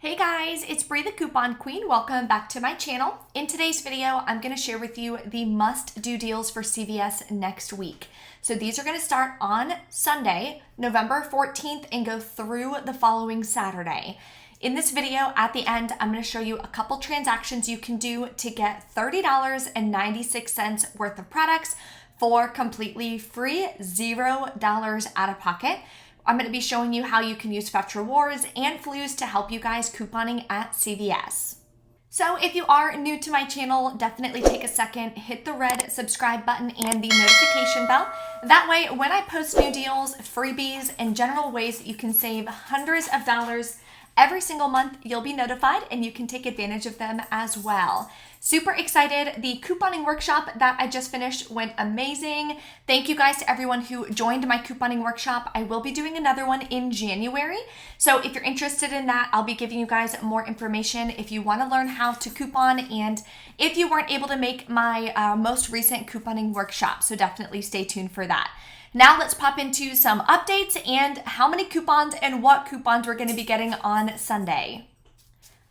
Hey guys, it's Bree the Coupon Queen. Welcome back to my channel. In today's video, I'm going to share with you the must-do deals for CVS next week. So these are going to start on Sunday, November 14th, and go through the following Saturday. In this video, at the end, I'm going to show you a couple transactions you can do to get $30.96 worth of products for completely free, $0 out of pocket. I'm going to be showing you how you can use Fetch Rewards and Flues to help you guys couponing at CVS. So if you are new to my channel, definitely take a second, hit the red subscribe button and the notification bell. That way, when I post new deals, freebies, and general ways that you can save hundreds of dollars every single month, you'll be notified and you can take advantage of them as well. Super excited. The couponing workshop that I just finished went amazing. Thank you guys to everyone who joined my couponing workshop. I will be doing another one in January. So if you're interested in that, I'll be giving you guys more information if you want to learn how to coupon and if you weren't able to make my most recent couponing workshop. So definitely stay tuned for that. Now let's pop into some updates and how many coupons and what coupons we're going to be getting on Sunday.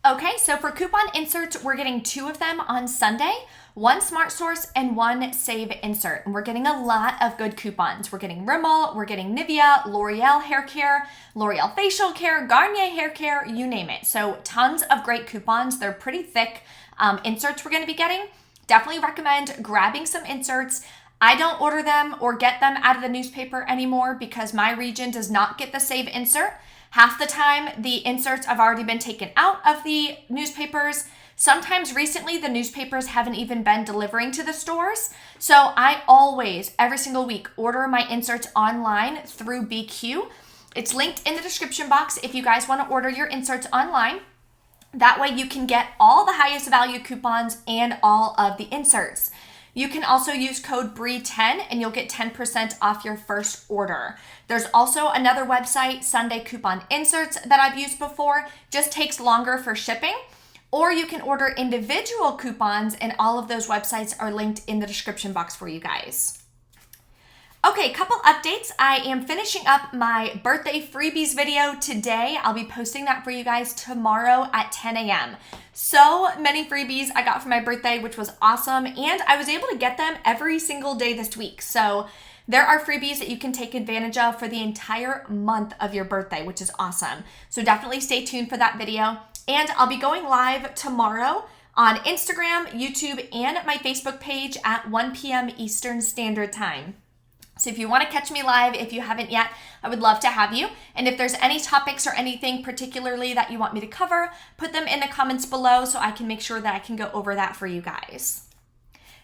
Okay, so for coupon inserts, we're getting 2 of them on Sunday, 1 Smart Source and 1 Save insert. And we're getting a lot of good coupons. We're getting Rimmel, we're getting Nivea, L'Oreal Hair Care, L'Oreal Facial Care, Garnier Hair Care, you name it. So tons of great coupons. They're pretty thick inserts we're going to be getting. Definitely recommend grabbing some inserts. I don't order them or get them out of the newspaper anymore because my region does not get the Save insert. Half the time, the inserts have already been taken out of the newspapers. Sometimes recently, the newspapers haven't even been delivering to the stores. So I always, every single week, order my inserts online through BQ. It's linked in the description box if you guys want to order your inserts online. That way you can get all the highest value coupons and all of the inserts. You can also use code BREE10 and you'll get 10% off your first order. There's also another website, Sunday Coupon Inserts, that I've used before. Just takes longer for shipping. Or you can order individual coupons and all of those websites are linked in the description box for you guys. Okay, couple updates. I am finishing up my birthday freebies video today. I'll be posting that for you guys tomorrow at 10 a.m. So many freebies I got for my birthday, which was awesome. And I was able to get them every single day this week. So there are freebies that you can take advantage of for the entire month of your birthday, which is awesome. So definitely stay tuned for that video. And I'll be going live tomorrow on Instagram, YouTube, and my Facebook page at 1 p.m. Eastern Standard Time. So if you want to catch me live, if you haven't yet, I would love to have you. And if there's any topics or anything particularly that you want me to cover, put them in the comments below so I can make sure that I can go over that for you guys.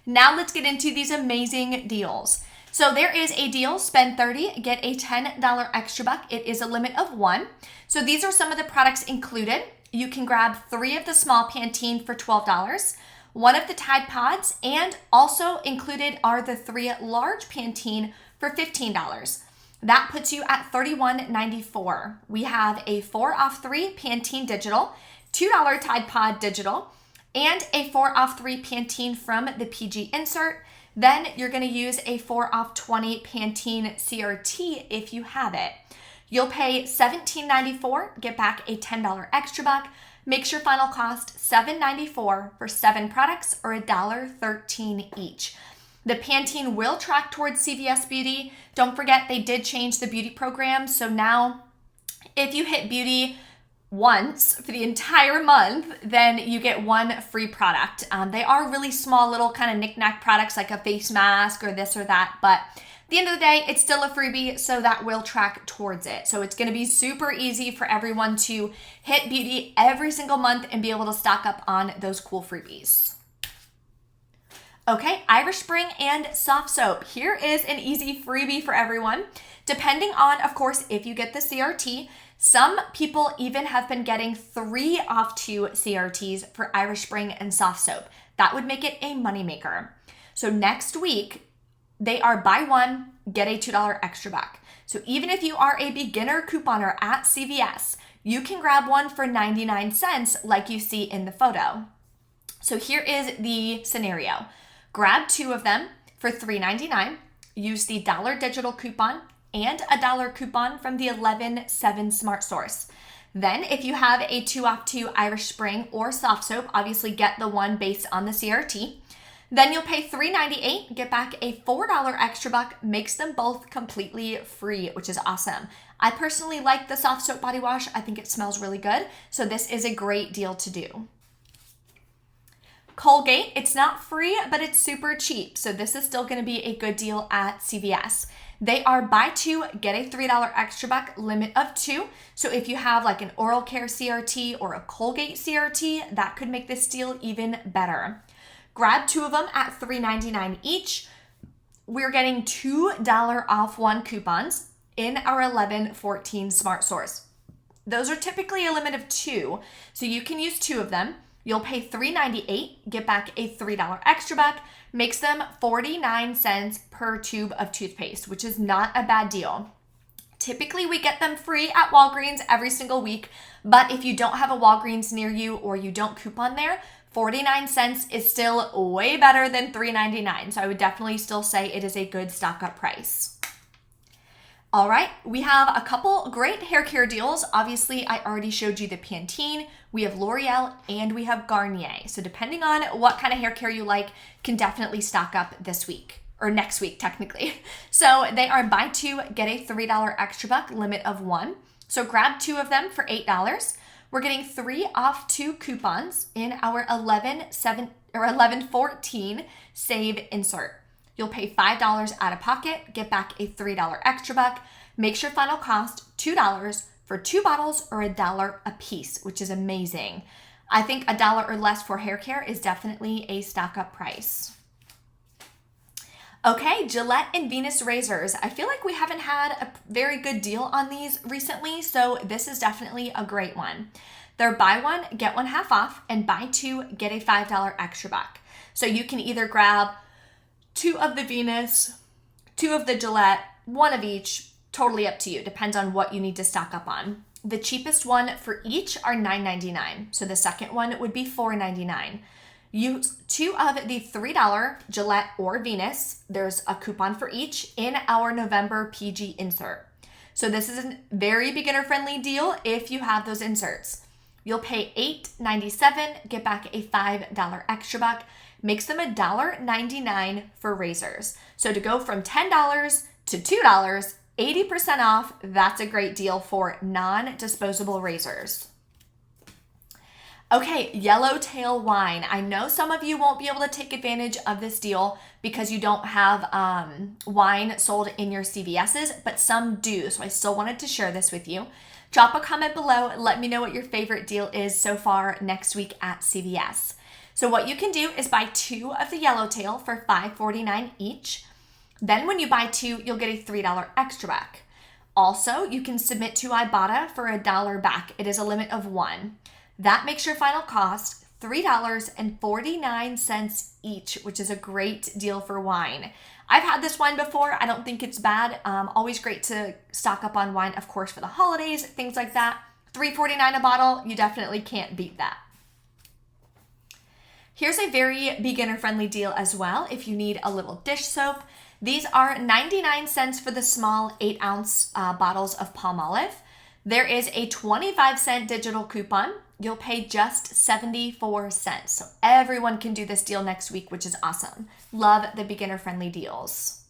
Now let's get into these amazing deals. So there is a deal, spend $30, get a $10 extra buck. It is a limit of 1. So these are some of the products included. You can grab 3 of the small Pantene for $12. 1 of the Tide Pods, and also included are the 3 large Pantene for $15. That puts you at $31.94. We have a 4 off 3 Pantene Digital, $2 Tide Pod Digital, and a 4 off 3 Pantene from the PG insert. Then you're going to use a 4 off 20 Pantene CRT if you have it. You'll pay $17.94, get back a $10 extra buck. Makes your final cost $7.94 for 7 products or $1.13 each. The Pantene will track towards CVS Beauty. Don't forget they did change the beauty program. So now if you hit beauty once for the entire month, then you get 1 free product. They are really small little kind of knick-knack products like a face mask or this or that, but at the end of the day, it's still a freebie, so that will track towards it. So it's going to be super easy for everyone to hit beauty every single month and be able to stock up on those cool freebies. Okay, Irish Spring and Softsoap. Here is an easy freebie for everyone. Depending on, of course, if you get the CRT, some people even have been getting 3 off 2 CRTs for Irish Spring and Softsoap. That would make it a moneymaker. So next week, they are buy 1, get a $2 extra buck. So even if you are a beginner couponer at CVS, you can grab 1 for 99 cents like you see in the photo. So here is the scenario. Grab 2 of them for $3.99. Use the $1 digital coupon and a $1 coupon from the 11.7 Smart Source. Then if you have a 2 off 2 Irish Spring or Softsoap, obviously get the one based on the CRT. Then you'll pay $3.98, get back a $4 extra buck, makes them both completely free, which is awesome. I personally like the Softsoap body wash. I think it smells really good. So this is a great deal to do. Colgate, it's not free, but it's super cheap. So this is still gonna be a good deal at CVS. They are buy 2, get a $3 extra buck, limit of 2. So if you have like an oral care CRT or a Colgate CRT, that could make this deal even better. Grab 2 of them at $3.99 each. We're getting $2 off 1 coupons in our 11-14 Smart Source. Those are typically a limit of 2, so you can use 2 of them. You'll pay $3.98, get back a $3 extra buck, makes them 49 cents per tube of toothpaste, which is not a bad deal. Typically, we get them free at Walgreens every single week, but if you don't have a Walgreens near you or you don't coupon there, 49 cents is still way better than $3.99. So I would definitely still say it is a good stock up price. All right, we have a couple great hair care deals. Obviously, I already showed you the Pantene, we have L'Oreal, and we have Garnier. So depending on what kind of hair care you like, can definitely stock up this week, or next week technically. So they are buy 2, get a $3 extra buck, limit of 1. So grab 2 of them for $8. We're getting 3 off 2 coupons in our 11-14 save insert. You'll pay $5 out of pocket, get back a $3 extra buck, makes your final cost $2 for 2 bottles or $1 a piece, which is amazing. I think $1 or less for hair care is definitely a stock up price. Okay, Gillette and Venus razors. I feel like we haven't had a very good deal on these recently, so this is definitely a great one. They're buy 1, get 1 half off, and buy 2, get a $5 extra buck. So you can either grab 2 of the Venus, 2 of the Gillette, 1 of each, totally up to you. Depends on what you need to stock up on. The cheapest one for each are $9.99. So the second one would be $4.99. Use 2 of the $3 Gillette or Venus. There's a coupon for each in our November PG insert. So this is a very beginner friendly deal if you have those inserts. You'll pay $8.97, get back a $5 extra buck, makes them $1.99 for razors. So to go from $10 to $2, 80% off, that's a great deal for non-disposable razors. Okay, Yellowtail wine. I know some of you won't be able to take advantage of this deal because you don't have wine sold in your CVS's, but some do. So I still wanted to share this with you. Drop a comment below. Let me know what your favorite deal is so far next week at CVS. So what you can do is buy 2 of the Yellowtail for $5.49 each. Then when you buy 2, you'll get a $3 extra back. Also, you can submit to Ibotta for $1 back. It is a limit of 1. That makes your final cost $3.49 each, which is a great deal for wine. I've had this wine before. I don't think it's bad. Always great to stock up on wine, of course, for the holidays, things like that. $3.49 a bottle, you definitely can't beat that. Here's a very beginner-friendly deal as well if you need a little dish soap. These are 99 cents for the small 8-ounce bottles of Palmolive. There is a 25-cent digital coupon. You'll pay just 74 cents. So everyone can do this deal next week, which is awesome. Love the beginner-friendly deals.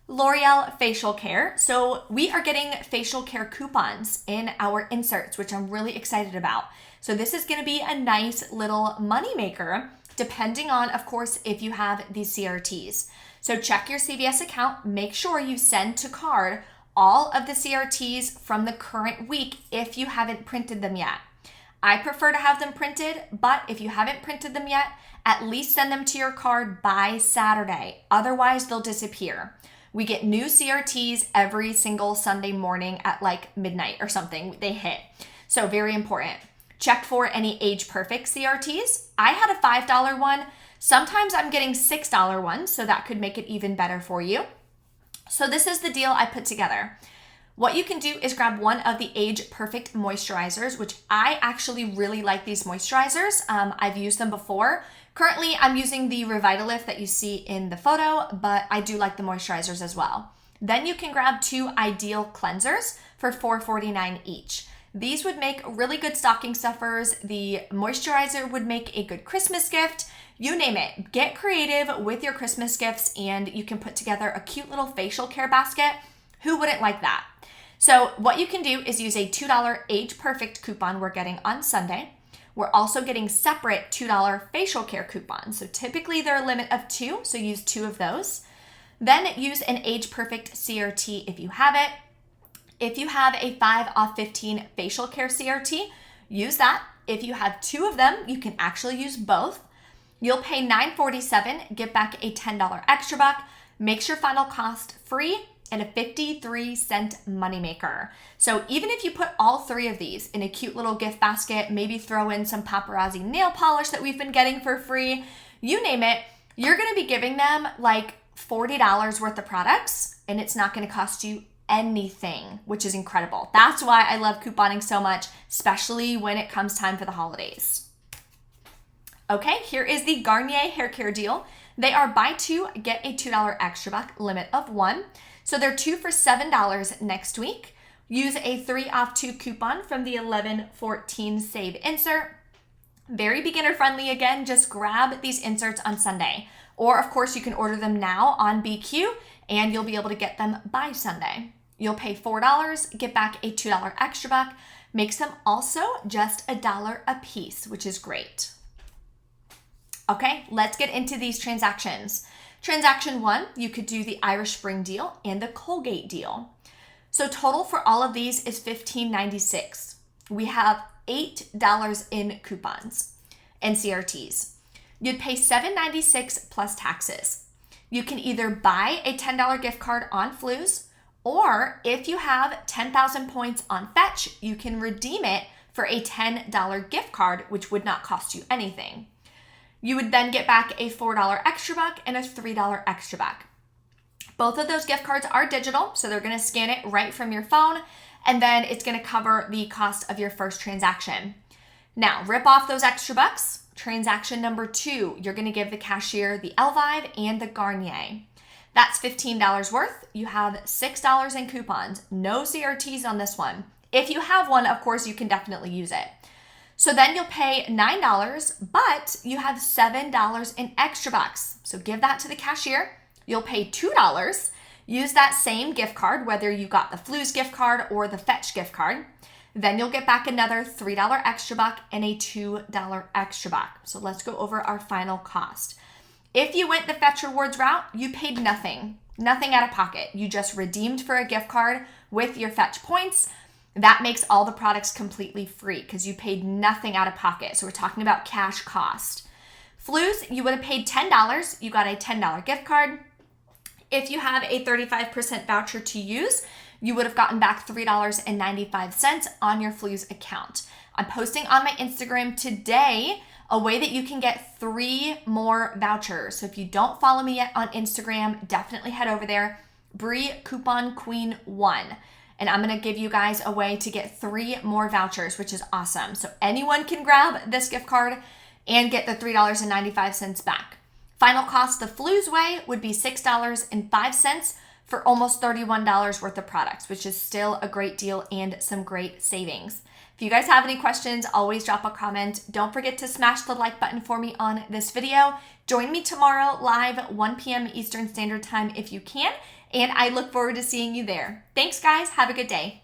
L'Oreal facial care. So we are getting facial care coupons in our inserts, which I'm really excited about. So this is going to be a nice little money maker, depending on, of course, if you have these CRTs. So check your CVS account. Make sure you send to card all of the CRTs from the current week if you haven't printed them yet. I prefer to have them printed, but if you haven't printed them yet, at least send them to your card by Saturday. Otherwise, they'll disappear. We get new CRTs every single Sunday morning at like midnight or something. They hit. So very important. Check for any age perfect CRTs. I had a $5 one. Sometimes I'm getting $6 ones, so that could make it even better for you. So this is the deal I put together. What you can do is grab one of the Age Perfect moisturizers, which I actually really like these moisturizers. I've used them before. Currently, I'm using the Revitalift that you see in the photo, but I do like the moisturizers as well. Then you can grab 2 Ideal cleansers for $4.49 each. These would make really good stocking stuffers. The moisturizer would make a good Christmas gift. You name it. Get creative with your Christmas gifts and you can put together a cute little facial care basket. Who wouldn't like that? So what you can do is use a $2 Age Perfect coupon we're getting on Sunday. We're also getting separate $2 facial care coupons. So typically they're a limit of 2, so use 2 of those. Then use an Age Perfect CRT if you have it. If you have a 5 off 15 facial care CRT, use that. If you have 2 of them, you can actually use both. You'll pay $9.47, get back a $10 extra buck, makes your final cost free, and a 53-cent moneymaker. So even if you put all 3 of these in a cute little gift basket, maybe throw in some paparazzi nail polish that we've been getting for free, you name it, you're gonna be giving them like $40 worth of products and it's not gonna cost you anything, which is incredible. That's why I love couponing so much, especially when it comes time for the holidays. Okay, here is the Garnier hair care deal. They are buy 2, get a $2 extra buck, limit of 1. So they're 2 for $7 next week. Use a 3 off 2 coupon from the 11/14 save insert. Very beginner friendly again, just grab these inserts on Sunday. Or of course you can order them now on BQ and you'll be able to get them by Sunday. You'll pay $4, get back a $2 extra buck, makes them also just $1 a piece, which is great. Okay, let's get into these transactions. Transaction 1, you could do the Irish Spring deal and the Colgate deal. So total for all of these is $15.96. We have $8 in coupons and CRTs. You'd pay $7.96 plus taxes. You can either buy a $10 gift card on Flues, or if you have 10,000 points on Fetch, you can redeem it for a $10 gift card, which would not cost you anything. You would then get back a $4 extra buck and a $3 extra buck. Both of those gift cards are digital, so they're gonna scan it right from your phone, and then it's gonna cover the cost of your first transaction. Now, rip off those extra bucks. Transaction number 2, you're gonna give the cashier the Elvive and the Garnier. That's $15 worth. You have $6 in coupons. No CRTs on this one. If you have one, of course, you can definitely use it. So then you'll pay $9, but you have $7 in extra bucks. So give that to the cashier. You'll pay $2. Use that same gift card, whether you got the Flues gift card or the Fetch gift card. Then you'll get back another $3 extra buck and a $2 extra buck. So let's go over our final cost. If you went the Fetch Rewards route, you paid nothing out of pocket. You just redeemed for a gift card with your Fetch points. That makes all the products completely free because you paid nothing out of pocket. So we're talking about cash cost. Flues, you would have paid $10. You got a $10 gift card. If you have a 35% voucher to use, you would have gotten back $3.95 on your Flues account. I'm posting on my Instagram today a way that you can get 3 more vouchers. So if you don't follow me yet on Instagram, definitely head over there. Brie Coupon Queen 1. And I'm gonna give you guys a way to get 3 more vouchers, which is awesome. So anyone can grab this gift card and get the $3.95 back. Final cost the Flues way would be $6.05 for almost $31 worth of products, which is still a great deal and some great savings. If you guys have any questions, always drop a comment. Don't forget to smash the like button for me on this video. Join me tomorrow live 1 p.m. Eastern Standard Time if you can, and I look forward to seeing you there. Thanks guys, have a good day.